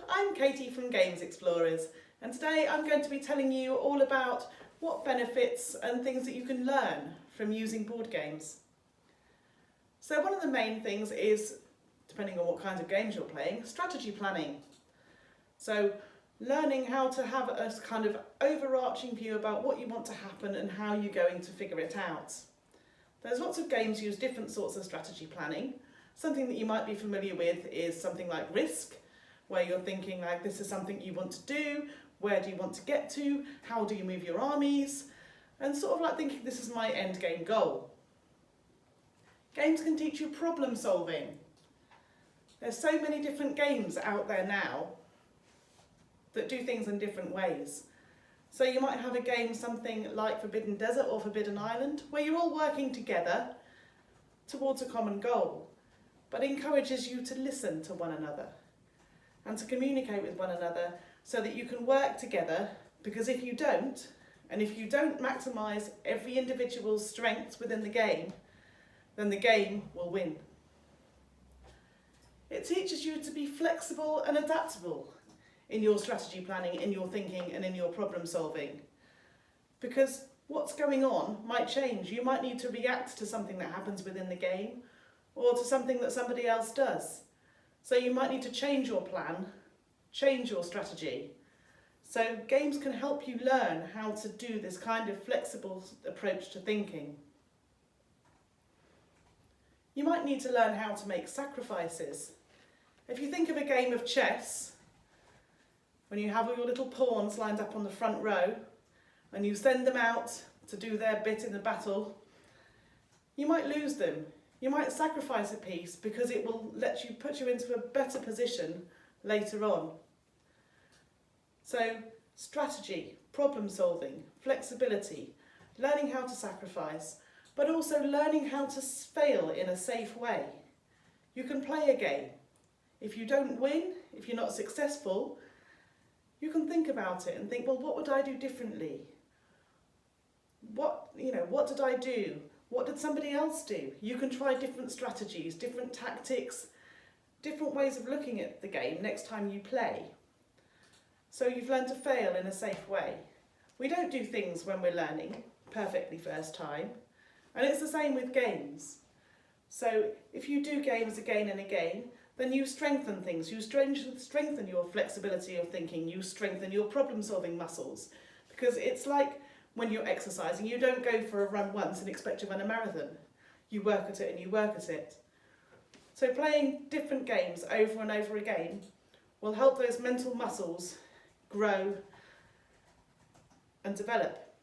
I'm Katie from Games Explorers, and today I'm going to be telling you all about what benefits and things that you can learn from using board games. So one of the main things is, depending on what kinds of games you're playing, strategy planning. So learning how to have a kind of overarching view about what you want to happen and how you're going to figure it out. There's lots of games use different sorts of strategy planning. Something that you might be familiar with is something like Risk, where you're thinking like, this is something you want to do, where do you want to get to, how do you move your armies, and sort of like thinking this is my end game goal. Games can teach you problem solving. There's so many different games out there now that do things in different ways. So you might have a game something like Forbidden Desert or Forbidden Island, where you're all working together towards a common goal, but encourages you to listen to one another and to communicate with one another so that you can work together, because if you don't, and if you don't maximise every individual's strengths within the game, then the game will win. It teaches you to be flexible and adaptable in your strategy planning, in your thinking and in your problem solving, because what's going on might change. You might need to react to something that happens within the game or to something that somebody else does. So you might need to change your plan, change your strategy. So games can help you learn how to do this kind of flexible approach to thinking. You might need to learn how to make sacrifices. If you think of a game of chess, when you have all your little pawns lined up on the front row and you send them out to do their bit in the battle, you might lose them. You might sacrifice a piece because it will put you into a better position later on. So strategy, problem solving, flexibility, learning how to sacrifice, but also learning how to fail in a safe way. You can play a game. If you don't win, if you're not successful, you can think about it and think, well, what would I do differently? What did I do? What did somebody else do? You can try different strategies, different tactics, different ways of looking at the game next time you play. So you've learned to fail in a safe way. We don't do things when we're learning perfectly first time, and it's the same with games. So if you do games again and again, then you strengthen things. You strengthen your flexibility of thinking, you strengthen your problem solving muscles, because it's like when you're exercising, you don't go for a run once and expect to run a marathon. You work at it and you work at it. So playing different games over and over again will help those mental muscles grow and develop.